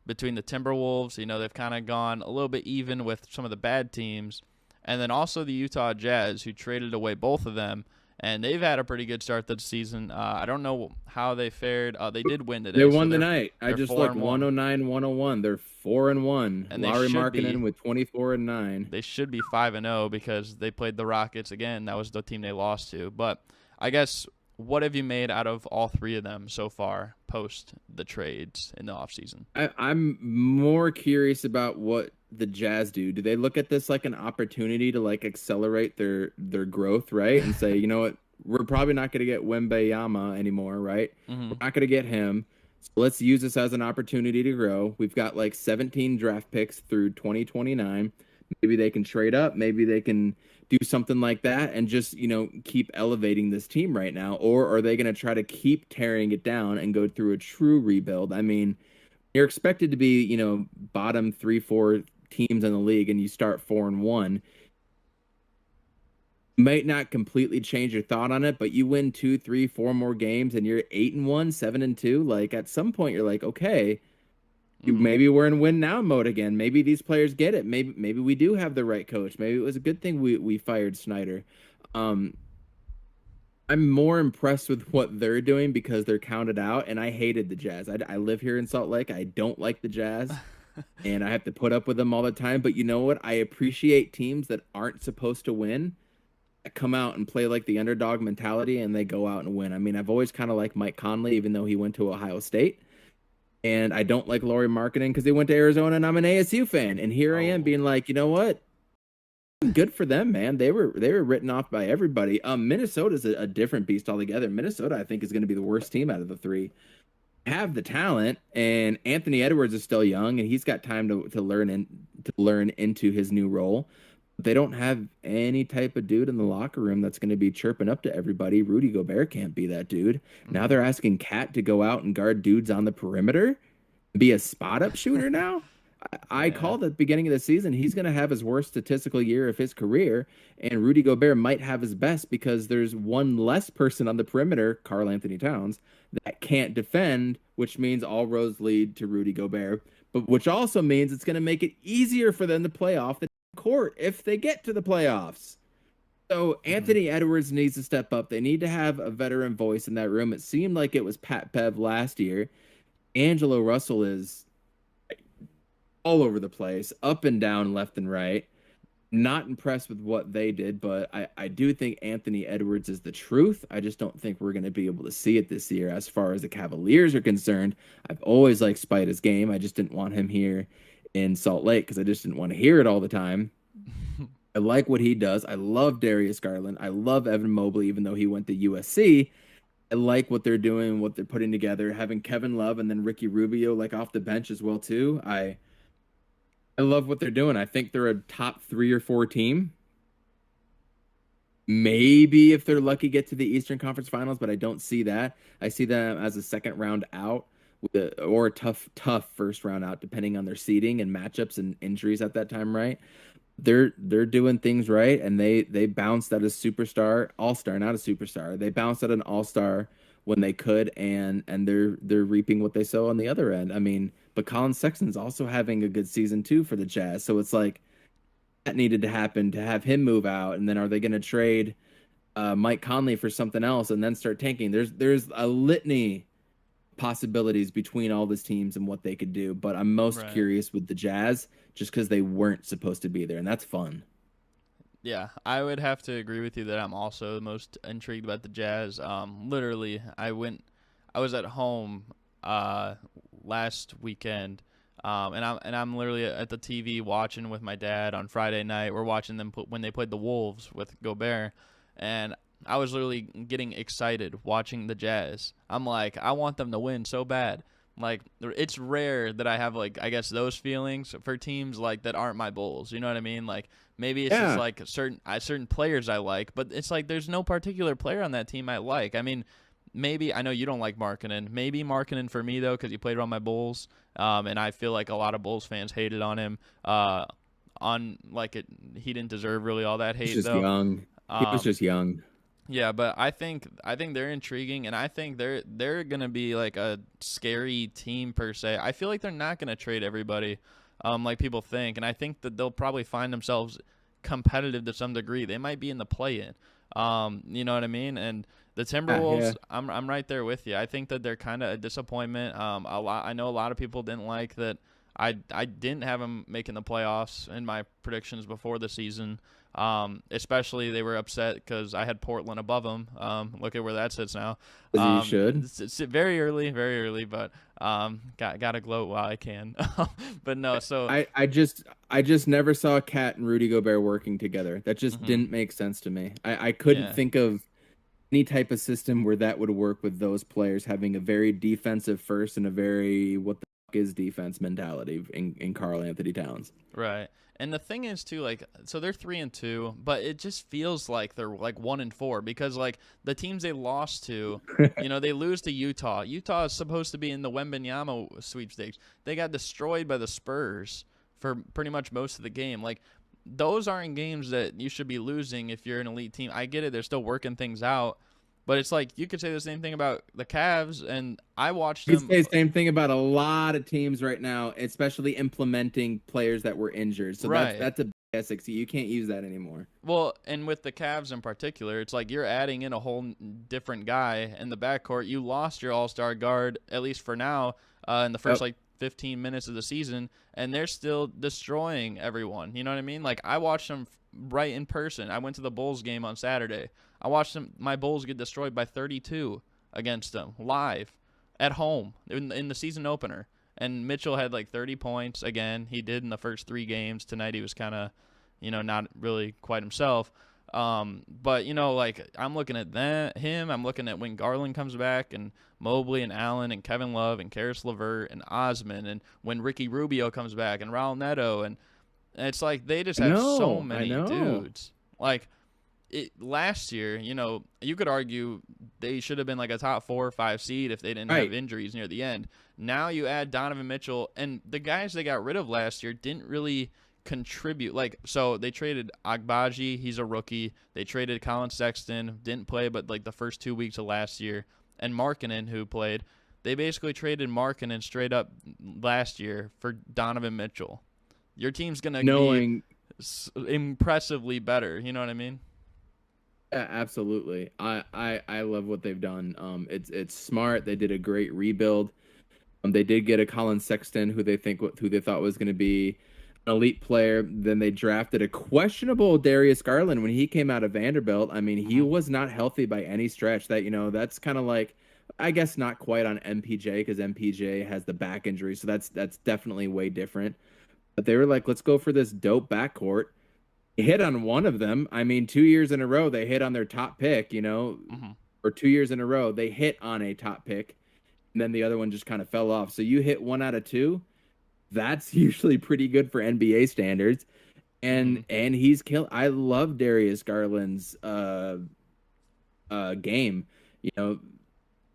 Between the Timberwolves, they've kind of gone a little bit even with some of the bad teams, and then also the Utah Jazz, who traded away both of them. And they've had a pretty good start to the season. I don't know how they fared. They did win today. They won tonight. I just looked 109-101. They're 4-1. And Lauri Markkanen with 24-9. They should be 5-0 because they played the Rockets again. That was the team they lost to. But I guess, what have you made out of all three of them so far post the trades in the offseason? I'm more curious about what the Jazz do. Do they look at this like an opportunity to like accelerate their growth, right? And say, you know what, we're probably not going to get Wembanyama anymore, right? We're not going to get him. So let's use this as an opportunity to grow. We've got like 17 draft picks through 2029. Maybe they can trade up. Maybe they can do something like that and just, keep elevating this team right now. Or are they going to try to keep tearing it down and go through a true rebuild? I mean, you're expected to be, bottom 3-4 teams in the league, and you start 4-1. You might not completely change your thought on it, but you win 2, 3, 4 more games, and you're 8-1, 7-2. Like, at some point, you're like, okay, maybe we're in win now mode again. Maybe these players get it. Maybe we do have the right coach. Maybe it was a good thing we fired Snyder. I'm more impressed with what they're doing because they're counted out, and I hated the Jazz. I live here in Salt Lake. I don't like the Jazz, and I have to put up with them all the time. But you know what? I appreciate teams that aren't supposed to win, that come out and play like the underdog mentality, and they go out and win. I mean, I've always kind of liked Mike Conley, even though he went to Ohio State. And I don't like Lauri Markkanen because they went to Arizona, and I'm an ASU fan. And here I am being like, you know what? Good for them, man. They were written off by everybody. Minnesota's a different beast altogether. Minnesota, I think, is going to be the worst team out of the three. Have the talent, and Anthony Edwards is still young, and he's got time to learn into his new role. They don't have any type of dude in the locker room that's going to be chirping up to everybody. Rudy Gobert can't be that dude. Now they're asking Cat to go out and guard dudes on the perimeter, be a spot-up shooter now. I called at the beginning of the season he's going to have his worst statistical year of his career, and Rudy Gobert might have his best because there's one less person on the perimeter, Karl Anthony Towns, that can't defend, which means all roads lead to Rudy Gobert, but which also means it's going to make it easier for them to play off the court if they get to the playoffs. So Anthony Edwards needs to step up. They need to have a veteran voice in that room. It seemed like it was Pat Bev last year. Angelo Russell is all over the place, up and down, left and right. Not impressed with what they did, but I do think Anthony Edwards is the truth. I just don't think we're going to be able to see it this year as far as the Cavaliers are concerned. I've always liked Spider's game. I just didn't want him here in Salt Lake because I just didn't want to hear it all the time. I like what he does. I love Darius Garland. I love Evan Mobley, even though he went to USC. I like what they're doing, what they're putting together. Having Kevin Love and then Ricky Rubio like off the bench as well too. I love what they're doing. I think they're a top 3 or 4 team. Maybe if they're lucky, get to the Eastern Conference Finals, but I don't see that. I see them as a second round out or a tough first round out, depending on their seeding and matchups and injuries at that time, right? They're doing things right, and they bounced at a superstar, all-star, not a superstar. They bounced at an all-star when they could, and they're reaping what they sow on the other end. I mean, but Colin Sexton's also having a good season too for the Jazz. So it's like that needed to happen to have him move out, and then are they going to trade Mike Conley for something else and then start tanking? There's a litany possibilities between all these teams and what they could do, but I'm most curious with the Jazz just because they weren't supposed to be there, and that's fun. Yeah, I would have to agree with you that I'm also the most intrigued about the Jazz. Literally, I was at home last weekend, and I'm literally at the TV watching with my dad on Friday night. We're watching them when they played the Wolves with Gobert, and I was literally getting excited watching the Jazz. I'm like, I want them to win so bad. Like, it's rare that I have, like, I guess those feelings for teams like that aren't my Bulls. You know what I mean? Like, maybe it's just like certain players I like, but it's like there's no particular player on that team I like. I mean, maybe I know you don't like Markkanen. Maybe Markkanen for me though, because he played on my Bulls, and I feel like a lot of Bulls fans hated on him. He didn't deserve really all that hate. He's just though. young. He was just young. Yeah, but I think they're intriguing, and I think they're gonna be like a scary team per se. I feel like they're not gonna trade everybody, like people think, and I think that they'll probably find themselves competitive to some degree. They might be in the play-in, you know what I mean? And the Timberwolves, I'm right there with you. I think that they're kind of a disappointment. I know a lot of people didn't like that. I didn't have them making the playoffs in my predictions before the season. Especially they were upset because I had Portland above them. Look at where that sits now. You should. It's very early, but gotta gloat while I can. But no, so I just never saw Cat and Rudy Gobert working together. That just didn't make sense to me. I couldn't think of any type of system where that would work with those players having a very defensive first and a very what the fuck is defense mentality in Karl Anthony Towns. Right. And the thing is too, like, so they're 3-2, but it just feels like they're like 1-4 because like the teams they lost to, you know, they lose to Utah. Utah is supposed to be in the Wembanyama sweepstakes. They got destroyed by the Spurs for pretty much most of the game. Like, those aren't games that you should be losing if you're an elite team. I get it; they're still working things out. But it's like you could say the same thing about the Cavs, and I watched them. You say the same thing about a lot of teams right now, especially implementing players that were injured. So that's a basic. You can't use that anymore. Well, and with the Cavs in particular, it's like you're adding in a whole different guy in the backcourt. You lost your all-star guard, at least for now, in the first 15 minutes of the season, and they're still destroying everyone. You know what I mean? Like, I watched them right in person. I went to the Bulls game on Saturday. I watched my Bulls get destroyed by 32 against them live at home in the season opener. And Mitchell had like 30 points again. He did in the first 3 games. Tonight he was kind of, not really quite himself. But like I'm looking at him. I'm looking at when Garland comes back and Mobley and Allen and Kevin Love and Karis LeVert and Osman and when Ricky Rubio comes back and Raul Neto and it's like they just have so many dudes. Like. Last year, you could argue they should have been like a top 4 or 5 seed if they didn't have injuries near the end. Now you add Donovan Mitchell, and the guys they got rid of last year didn't really contribute. Like, so they traded Agbaji, he's a rookie. They traded Colin Sexton, didn't play but like the first 2 weeks of last year, and Markkanen, who played. They basically traded Markkanen straight up last year for Donovan Mitchell. Your team's gonna be impressively better. You know what I mean? Yeah, absolutely. I love what they've done. It's smart. They did a great rebuild. They did get a Colin Sexton, who they thought was going to be an elite player. Then they drafted a questionable Darius Garland when he came out of Vanderbilt. I mean, he Mhm. was not healthy by any stretch. That's kind of like, I guess not quite on MPJ because MPJ has the back injury, so that's definitely way different. But they were like, let's go for this dope backcourt. Hit on one of them. I mean, 2 years in a row they hit on their top pick, Mhm. or 2 years in a row they hit on a top pick, and then the other one just kind of fell off. So you hit 1 out of 2. That's usually pretty good for NBA standards. And Mhm. and he's kill. I love Darius Garland's game. You know,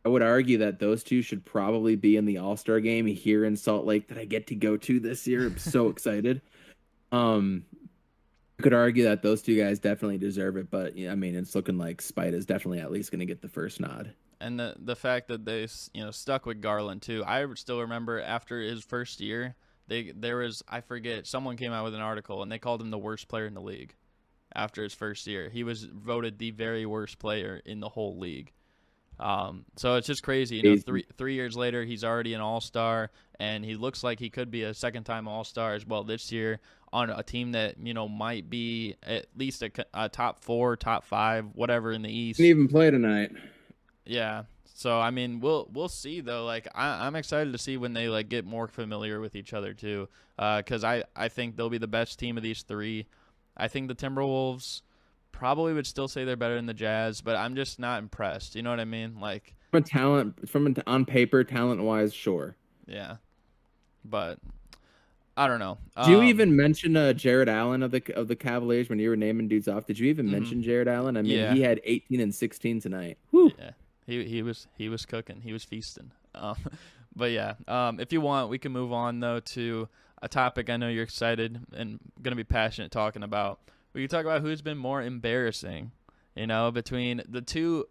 I would argue that those two should probably be in the All-Star game here in Salt Lake that I get to go to this year. I'm so excited. Um, I could argue that those two guys definitely deserve it, but I mean, it's looking like Spite is definitely at least going to get the first nod. And the fact that they stuck with Garland too. I still remember after his first year, there was, I forget, someone came out with an article and they called him the worst player in the league. After his first year, he was voted the very worst player in the whole league. So it's just crazy. Three years later, he's already an all-star, and he looks like he could be a second-time all-star as well this year on a team that might be at least a top 4, top 5, whatever in the East. Didn't even play tonight. Yeah. So I mean, we'll see though. Like I'm excited to see when they like get more familiar with each other too, because I think they'll be the best team of these three. I think the Timberwolves probably would still say they're better than the Jazz, but I'm just not impressed. You know what I mean? Like, On paper, talent wise, sure. yeah, but I don't know. Did you even mention Jared Allen of the Cavaliers when you were naming dudes off? Did you even mhm. mention Jared Allen? I mean, Yeah, he had 18 and 16 tonight. Whew. yeah. He was cooking. He was feasting. But yeah, if you want, we can move on though to a topic I know you're excited and gonna be passionate talking about. We can talk about who's been more embarrassing, between the two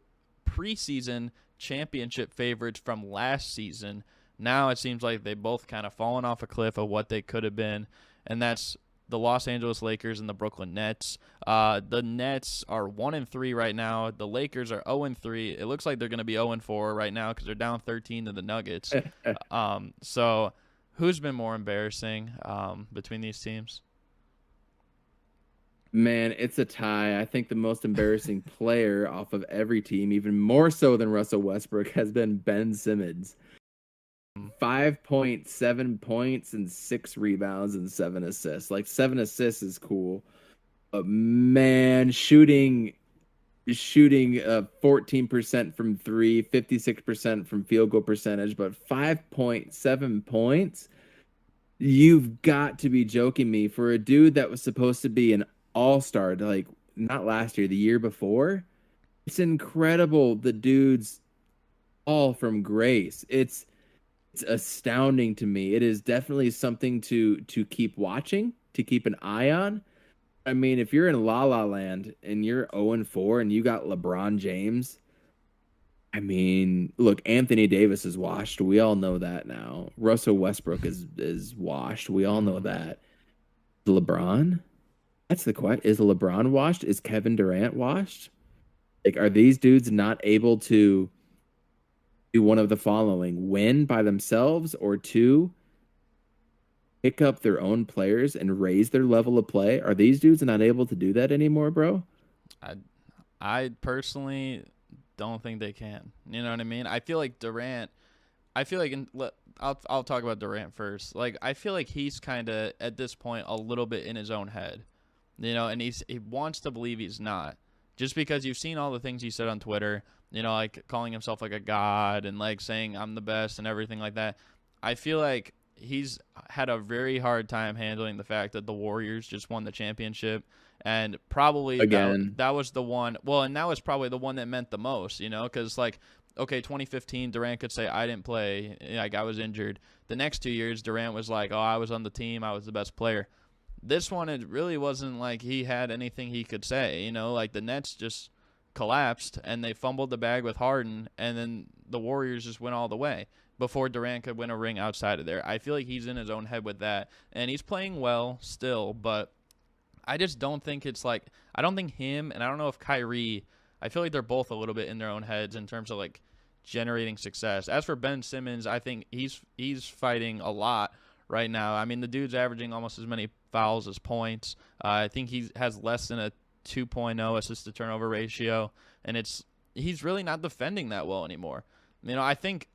preseason championship favorites from last season. Now it seems like they both kind of fallen off a cliff of what they could have been, and that's the Los Angeles Lakers and the Brooklyn Nets. The Nets are 1-3 right now. The Lakers are 0-3. It looks like they're going to be 0-4 right now because they're down 13 to the Nuggets. So who's been more embarrassing between these teams? Man, it's a tie. I think the most embarrassing player off of every team, even more so than Russell Westbrook, has been Ben Simmons. 5.7 points and 6 rebounds and 7 assists. Like 7 assists is cool. But man, shooting 14% from 3, 56% from field goal percentage, but 5.7 points. You've got to be joking me for a dude that was supposed to be an all-star, like not last year, the year before. It's incredible. The dude's all from grace. It's astounding to me. It is definitely something to keep watching, to keep an eye on. I mean, if you're in La La Land and you're 0-4 and you got LeBron James, I mean, look, Anthony Davis is washed. We all know that now. Russell Westbrook is washed. We all know Mm-hmm. that. LeBron? That's the question. Is LeBron washed? Is Kevin Durant washed? Like, are these dudes not able to do one of the following: win by themselves, or two, pick up their own players and raise their level of play? Are these dudes not able to do that anymore, bro? I I personally don't think they can. You know what I mean? I feel like Durant. I feel like I'll talk about Durant first. Like I feel like he's kind of at this point a little bit in his own head, and he wants to believe he's not. Just because you've seen all the things he said on Twitter, like calling himself like a god and like saying I'm the best and everything like that. I feel like he's had a very hard time handling the fact that the Warriors just won the championship, and probably Again, that was the one. Well, and that was probably the one that meant the most, because like okay, 2015, Durant could say, I didn't play, like I was injured. The next 2 years, Durant was like, oh, I was on the team, I was the best player. This one, it really wasn't like he had anything he could say, like the Nets just collapsed and they fumbled the bag with Harden, and then the Warriors just went all the way before Durant could win a ring outside of there. I feel like he's in his own head with that, and he's playing well still, but I just don't think it's like, I don't think him, and I don't know if Kyrie, I feel like they're both a little bit in their own heads in terms of like generating success. As for Ben Simmons, I think he's fighting a lot right now. I mean, the dude's averaging almost as many fouls as points. I think he has less than a 2.0 assist to turnover ratio, and he's really not defending that well anymore. I think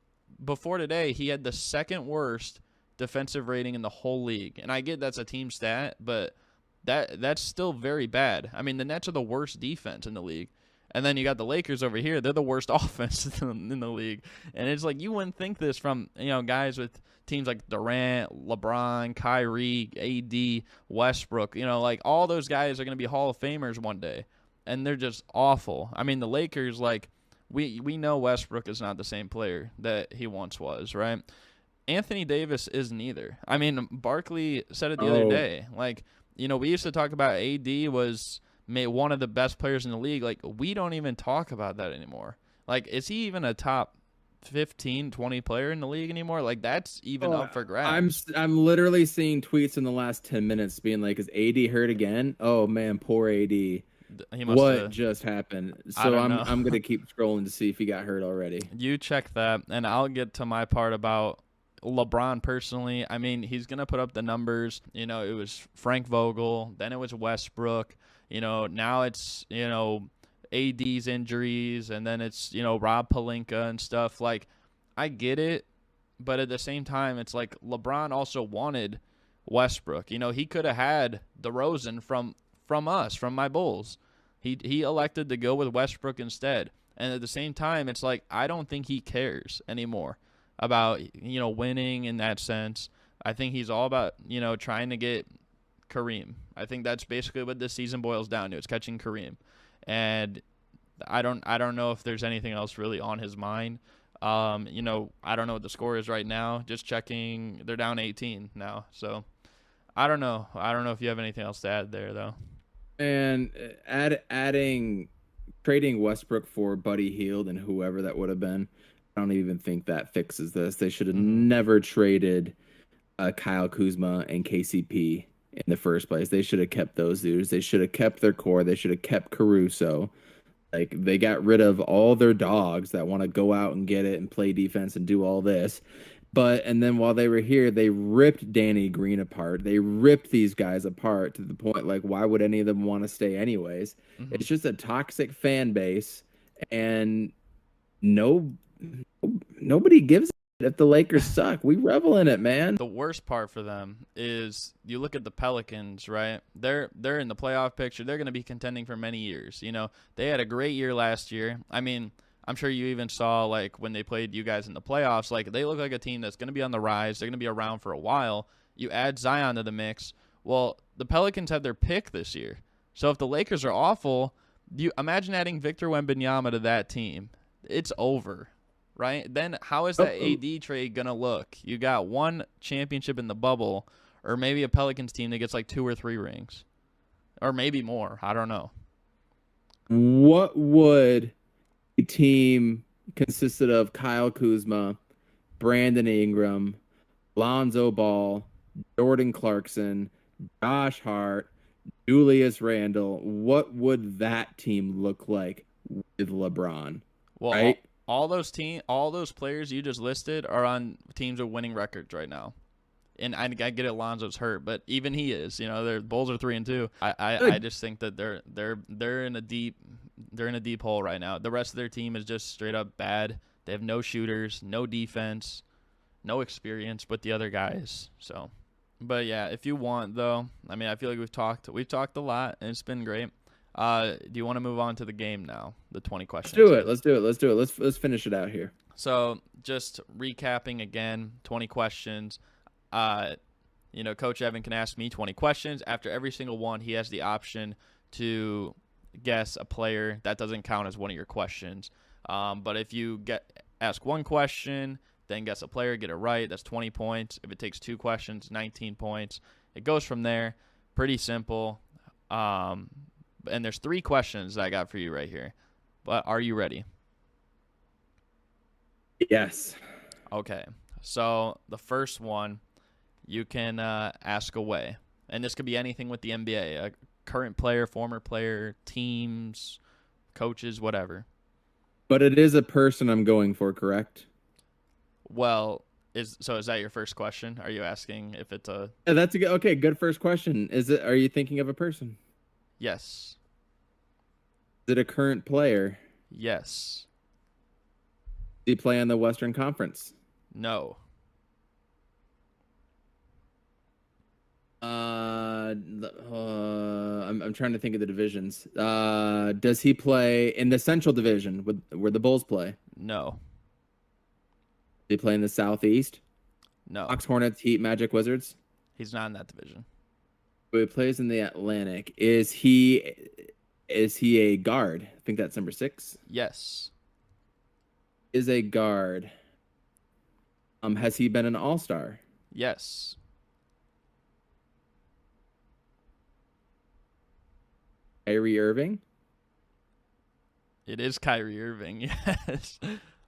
before today he had the second worst defensive rating in the whole league, and I get that's a team stat, but that's still very bad. I mean, the Nets are the worst defense in the league. And then you got the Lakers over here. They're the worst offense in the league. And it's like you wouldn't think this from, guys with teams like Durant, LeBron, Kyrie, AD, Westbrook. Like all those guys are going to be Hall of Famers one day. And they're just awful. I mean, the Lakers, like, we know Westbrook is not the same player that he once was, right? Anthony Davis isn't either. I mean, Barkley said it the other day. Like, we used to talk about AD was one of the best players in the league. Like, we don't even talk about that anymore. Like, is he even a top 15, 20 player in the league anymore? Like, that's even up for grabs. I'm literally seeing tweets in the last 10 minutes being like, is AD hurt again? Oh, man, poor AD. What just happened? So I'm going to keep scrolling to see if he got hurt already. You check that, and I'll get to my part about LeBron personally. I mean, he's going to put up the numbers. It was Frank Vogel, then it was Westbrook. Now it's, AD's injuries, and then it's, Rob Pelinka and stuff. Like, I get it, but at the same time, it's like LeBron also wanted Westbrook. He could have had DeRozan from us, from my Bulls. He elected to go with Westbrook instead. And at the same time, it's like I don't think he cares anymore about, winning in that sense. I think he's all about, trying to get Kareem. I think that's basically what this season boils down to. It's catching Kareem. And I don't know if there's anything else really on his mind. I don't know what the score is right now. Just checking, they're down 18 now. So I don't know. I don't know if you have anything else to add there, though. And trading Westbrook for Buddy Hield and whoever that would have been, I don't even think that fixes this. They should have never traded Kyle Kuzma and KCP in the first place. They should have kept those dudes. They should have kept their core. They should have kept Caruso. Like, they got rid of all their dogs that want to go out and get it and play defense and do all this. And then while they were here, they ripped Danny Green apart. They ripped these guys apart to the point, like, why would any of them want to stay anyways? It's just a toxic fan base, and nobody gives a shit if the Lakers suck. We revel in it, man. The worst part for them is you look at the Pelicans, right? They're in the playoff picture. They're going to be contending for many years. They had a great year last year. I mean, I'm sure you even saw, like, when they played you guys in the playoffs, like, they look like a team that's going to be on the rise. They're going to be around for a while. You add Zion to the mix. Well, the Pelicans had their pick this year. So if the Lakers are awful, you imagine adding Victor Wembanyama to that team. It's over, right? Then how is that AD trade going to look? You got one championship in the bubble, or maybe a Pelicans team that gets like 2 or 3 rings, or maybe more. I don't know. What would a team consisted of Kyle Kuzma, Brandon Ingram, Lonzo Ball, Jordan Clarkson, Josh Hart, Julius Randle? What would that team look like with LeBron? Well, right? all those players you just listed are on teams with winning records right now. And I get it, Lonzo's hurt, but even he is. Their Bulls are 3-2. I just think that they're in a deep hole right now. The rest of their team is just straight up bad. They have no shooters, no defense, no experience with the other guys. So, but yeah, if you want though, I mean, I feel like we've talked a lot and it's been great. Do you want to move on to the game now? The 20 questions. Let's do it. Let's finish it out here. So, just recapping again, 20 questions. Coach Evan can ask me 20 questions. After every single one, he has the option to guess a player. That doesn't count as one of your questions. But if you ask one question, then guess a player, get it right, that's 20 points. If it takes 2 questions, 19 points. It goes from there. Pretty simple. And there's 3 questions that I got for you right here. But are you ready? Yes. Okay. So the first one, you can ask away. And this could be anything with the NBA. A current player, former player, teams, coaches, whatever. But it is a person I'm going for, correct? Well, is that your first question? Are you asking if it's a Yeah, that's a good, okay, good first question. Is it, are you thinking of a person? yes? Is it a current player? Yes. Does he play on the Western Conference? No. I'm trying to think of the divisions. Does he play in the Central Division with where the Bulls play? Does No. he play in the Southeast? No. Hawks, Hornets, Heat, Magic, Wizards. He's not in that division. But he plays in the Atlantic. Is he a guard? I think that's number 6. Yes. Is a guard. Has he been an All-Star? Yes. Kyrie Irving? It is Kyrie Irving. Yes.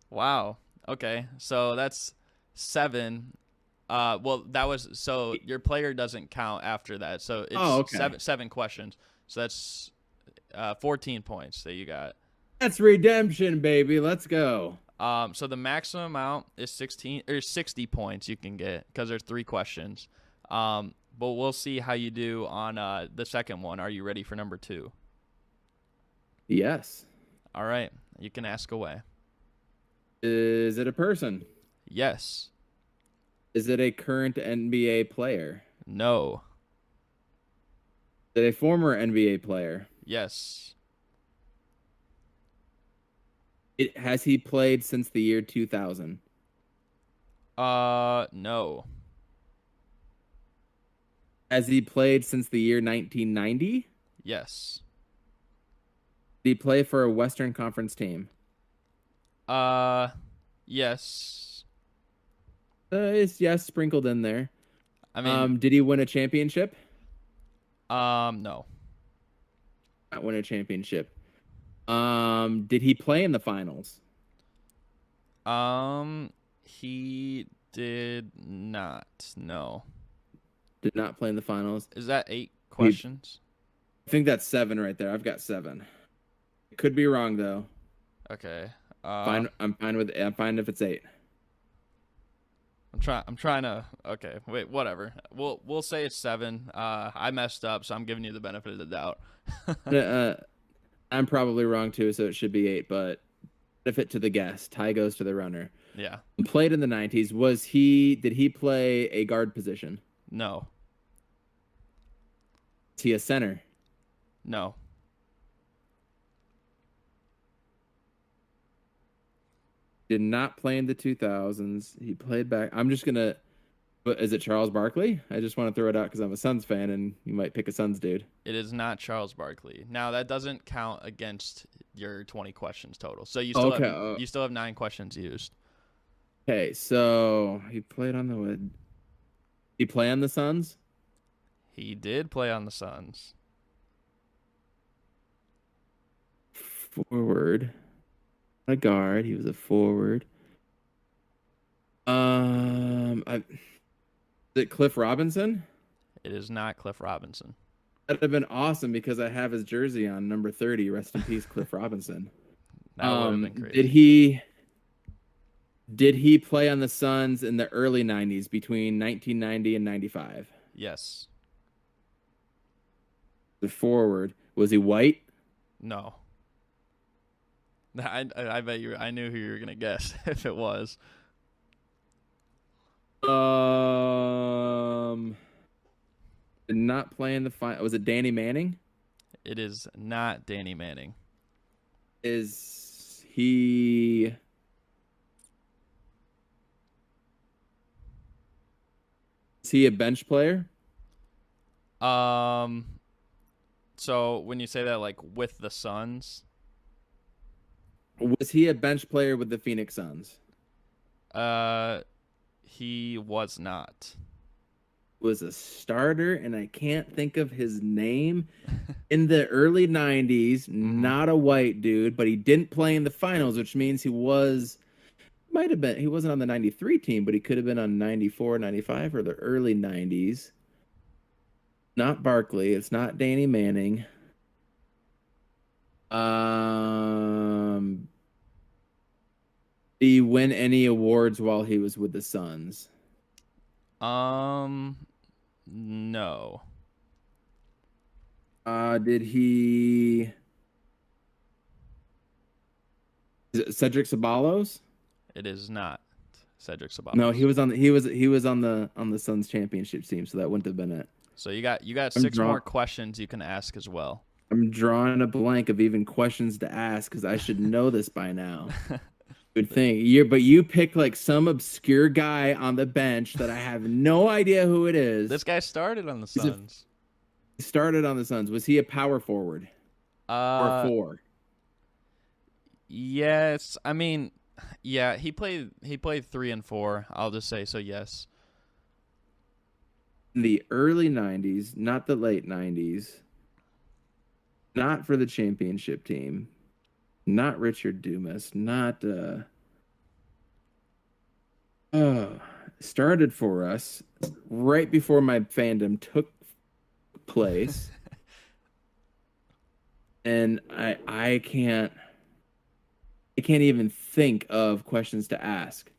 Wow. Okay. So that's 7. Well, that was so your player doesn't count after that. So it's Oh, okay. seven questions. So that's 14 points that you got. That's redemption, baby. Let's go. So the maximum amount is 16 or 60 points you can get because there's 3 questions. But we'll see how you do on the second one. Are you ready for number 2? Yes. All right. You can ask away. Is it a person? Yes. Is it a current NBA player? No. Is it a former NBA player? Yes. Has he played since the year 2000? No. Has he played since the year 1990? Yes. Did he play for a Western Conference team? Yes. It's yes, sprinkled in there. I mean, Did he win a championship? no. Not win a championship. Did he play in the finals? He did not. No. Did not play in the finals. Is that 8 questions? I think that's 7 right there. I've got 7. Could be wrong though. Okay. Fine. I'm fine if it's 8. I'm trying to. Okay. Wait. Whatever. We'll say it's 7. I messed up, so I'm giving you the benefit of the doubt. I'm probably wrong too, so it should be 8. But benefit to the guess. Tie goes to the runner. Yeah. Played in the 90s. Did he play a guard position? No. Is he a center? No. Did not play in the 2000s. He played back. I'm just gonna. But is it Charles Barkley? I just want to throw it out because I'm a Suns fan, and you might pick a Suns dude. It is not Charles Barkley. Now that doesn't count against your 20 questions total. So you still have 9 questions used. Okay, so he played on the. Did he play on the Suns? He did play on the Suns. Forward. A guard. He was a forward. Is it Cliff Robinson? It is not Cliff Robinson. That'd have been awesome because I have his jersey on, number 30. Rest in peace, Cliff Robinson. That would have been crazy. Did he play on the Suns in the early 90s between 1990 and 95? Yes. The forward. Was he white? No. I bet you. I knew who you were gonna guess if it was. Did not play in the final. Was it Danny Manning? It is not Danny Manning. Is he? Is he a bench player? So when you say that, like with the Suns, Was he a bench player with the Phoenix Suns? he was not. Was a starter, and I can't think of his name. In the early 90s, not a white dude, but he didn't play in the finals, which means he might have been, he wasn't on the 93 team, but he could have been on 94, 95, or the early 90s. Not Barkley. It's not Danny Manning. Did he win any awards while he was with the Suns? No. Did he? Is it Cedric Ceballos? It is not Cedric Sabalos. No, he was on the Suns championship team, so that wouldn't have been it. So you got 6 more questions you can ask as well. I'm drawing a blank of even questions to ask because I should know this by now. Good thing. But you pick like some obscure guy on the bench that I have no idea who it is. This guy started on the Suns. He started on the Suns. Was he a power forward? Or 4? Yes. I mean, yeah, he played 3 and 4. I'll just say so, yes. In the early 90s, not the late 90s. Not for the championship team. Not Richard Dumas. Not started for us right before my fandom took place. And I can't even think of questions to ask.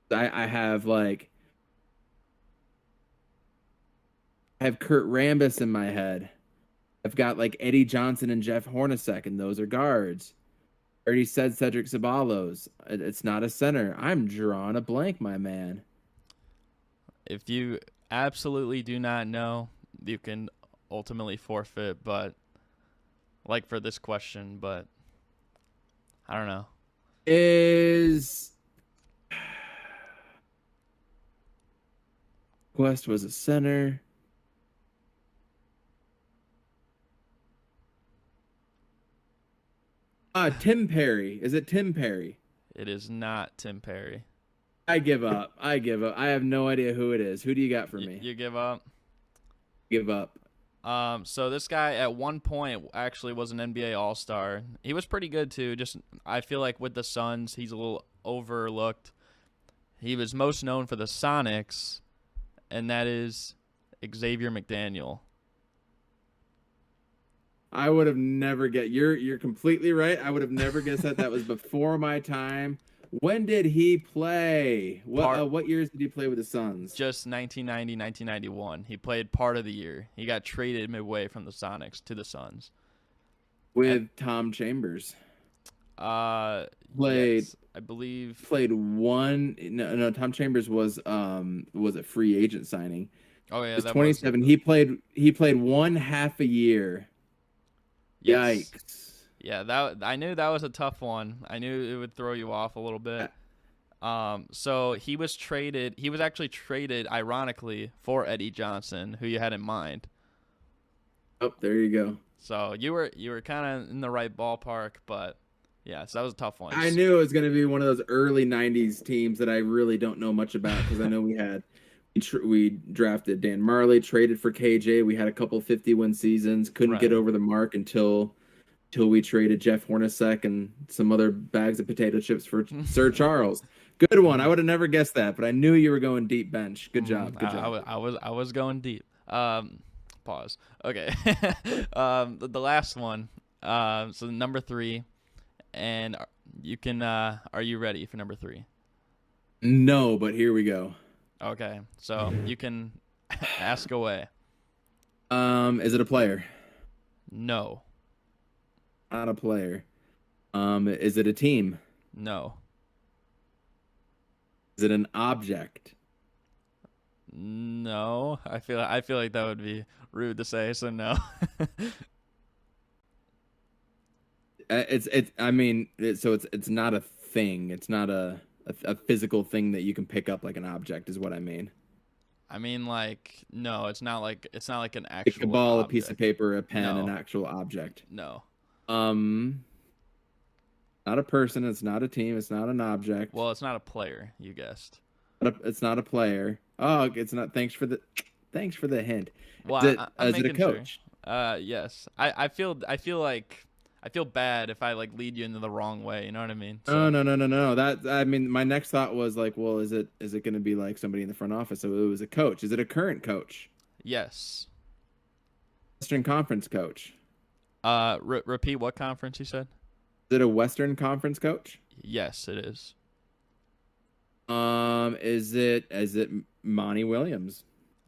I have Kurt Rambis in my head. I've got like Eddie Johnson and Jeff Hornacek, and those are guards. I already said Cedric Ceballos. It's not a center. I'm drawing a blank, my man. If you absolutely do not know, you can ultimately forfeit, but like for this question, but I don't know. West was a center. Tim Perry. Is it Tim Perry? It is not Tim Perry. I give up. I have no idea who it is. Who do you got for me? You give up? Give up. So this guy at one point actually was an NBA All-Star. He was pretty good too. Just I feel like with the Suns, he's a little overlooked. He was most known for the Sonics, and that is Xavier McDaniel. I would have never you're completely right. I would have never guessed that was before my time. When did he play? What years did he play with the Suns? Just 1990, 1991. He played part of the year. He got traded midway from the Sonics to the Suns. With Tom Chambers. Yes, I believe played one. No, Tom Chambers was a free agent signing. Oh yeah, it was 27. He played one half a year. Yes. Yikes. Yeah, I knew that was a tough one. I knew it would throw you off a little bit. So he was traded. He was actually traded, ironically, for Eddie Johnson, who you had in mind. Oh, there you go. So you were kind of in the right ballpark, but yeah, so that was a tough one. I knew it was going to be one of those early '90s teams that I really don't know much about because I know we drafted Dan Marley, traded for KJ. We had a couple 50-win seasons. Couldn't get over the mark until we traded Jeff Hornacek and some other bags of potato chips for Sir Charles. Good one. I would have never guessed that, but I knew you were going deep bench. Good job. Good job. I was going deep. Pause. Okay. The last one. So number 3, and you can. Are you ready for number 3? No, but here we go. Okay, so you can ask away. Is it a player? No. Not a player. Is it a team? No. Is it an object? No. I feel like that would be rude to say, so no. It's not a thing. It's not a physical thing that you can pick up like an object is what I mean. I mean, like, no, it's not like an actual like a ball, object. A piece of paper, a pen, an actual object. No. Not a person. It's not a team. It's not an object. Well, it's not a player. You guessed. It's not a player. Oh, it's not. Thanks for the hint. Well, is it a coach? Sure. Yes. I feel bad if I like lead you into the wrong way. You know what I mean? So. No. My next thought was like, well, is it going to be like somebody in the front office? So it was a coach. Is it a current coach? Yes. Western Conference coach. Repeat what conference you said? Is it a Western Conference coach? Yes, it is. Is it Monty Williams?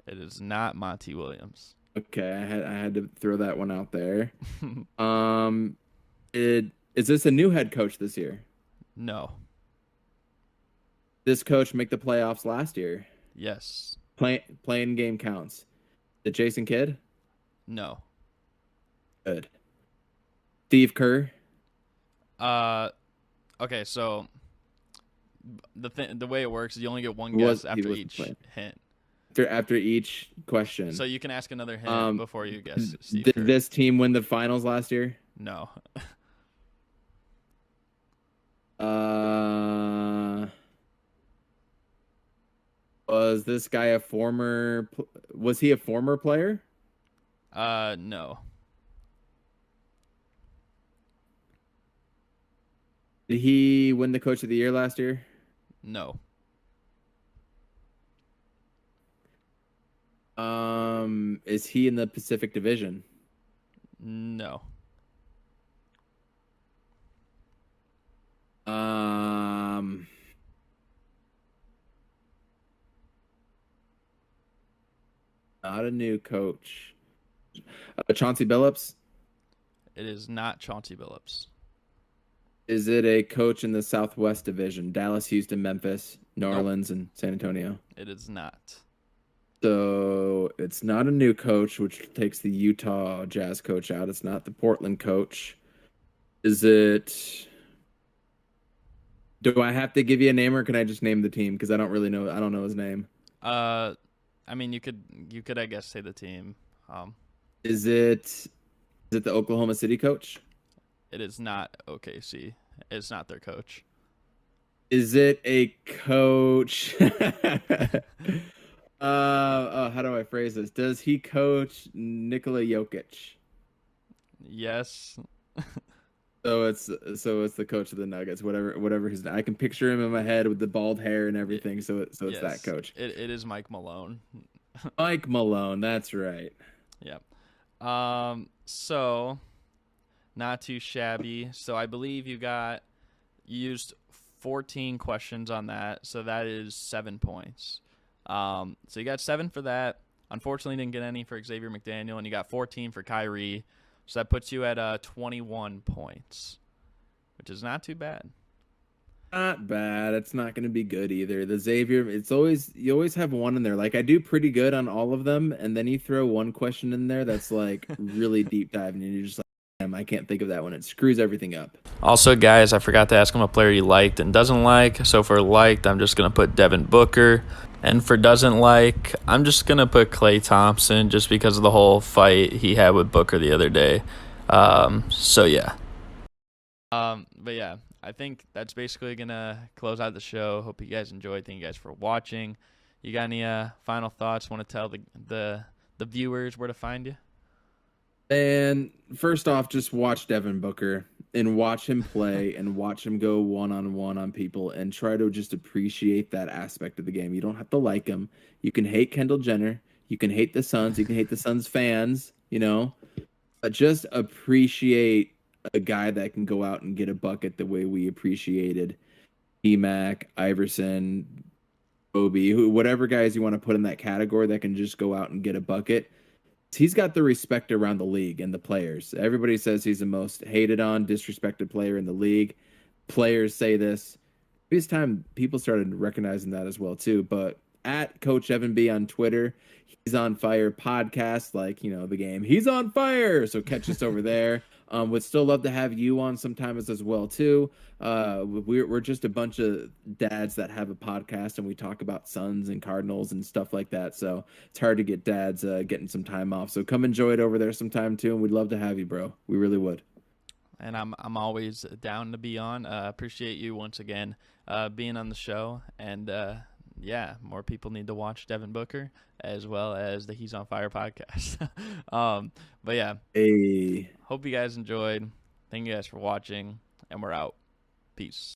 It is not Monty Williams. Okay, I had to throw that one out there. Um, is this a new head coach this year? No. This coach make the playoffs last year. Yes. Playing game counts. The Jason Kidd? No. Good. Steve Kerr? Uh, okay, so the way it works is you only get one guess after each hint. After each question. So you can ask another hint before you guess. Did this team win the finals last year? No. Was this guy a former? Was he a former player? No. Did he win the Coach of the Year last year? No. Is he in the Pacific Division? No. Not a new coach. Chauncey Billups? It is not Chauncey Billups. Is it a coach in the Southwest Division? Dallas, Houston, Memphis, New Nope. Orleans, and San Antonio. It is not. So it's not a new coach, which takes the Utah Jazz coach out. It's not the Portland coach. Is it? Do I have to give you a name, or can I just name the team? Because I don't really know. I don't know his name. I mean, you could, I guess, say the team. Is it the Oklahoma City coach? It is not OKC. It's not their coach. Is it a coach? How do I phrase this? Does he coach Nikola Jokic? Yes. So it's the coach of the Nuggets, whatever his. I can picture him in my head with the bald hair and everything. So it's Yes. that coach. It is Mike Malone. Mike Malone, that's right. Yep. So not too shabby. So I believe you used 14 questions on that. So that is 7 points. So you got 7 for that. Unfortunately, didn't get any for Xavier McDaniel, and you got 14 for Kyrie. So that puts you at 21 points, which is not too bad. Not bad. It's not going to be good either. The Xavier, you always have one in there. Like I do pretty good on all of them, and then you throw one question in there that's like really deep diving, and you're just like, damn, I can't think of that one. It screws everything up. Also, guys, I forgot to ask him a player he liked and doesn't like. So for liked, I'm just going to put Devin Booker. And for doesn't like, I'm just going to put Klay Thompson just because of the whole fight he had with Booker the other day. So, yeah. But, yeah, I think that's basically going to close out the show. Hope you guys enjoyed. Thank you guys for watching. You got any final thoughts? Want to tell the viewers where to find you? And first off, just watch Devin Booker and watch him play and watch him go one-on-one on people and try to just appreciate that aspect of the game. You don't have to like him. You can hate Kendall Jenner. You can hate the Suns. You can hate the Suns fans, but just appreciate a guy that can go out and get a bucket the way we appreciated T-Mac, Iverson, Obi, whatever guys you want to put in that category that can just go out and get a bucket. He's got the respect around the league and the players. Everybody says he's the most hated on, disrespected player in the league. Players say this. This time, people started recognizing that as well, too. But at Coach Evan B on Twitter, He's on Fire podcast, like, the game. He's on fire. So catch us over there. Would still love to have you on sometimes as well, too. We're just a bunch of dads that have a podcast, and we talk about Suns and Cardinals and stuff like that. So it's hard to get dads getting some time off. So come enjoy it over there sometime, too, and we'd love to have you, bro. We really would. And I'm always down to be on. Appreciate you once again being on the show. And, yeah, more people need to watch Devin Booker as well as the He's on Fire podcast. But, yeah, hey, hope you guys enjoyed. Thank you guys for watching, and we're out. Peace.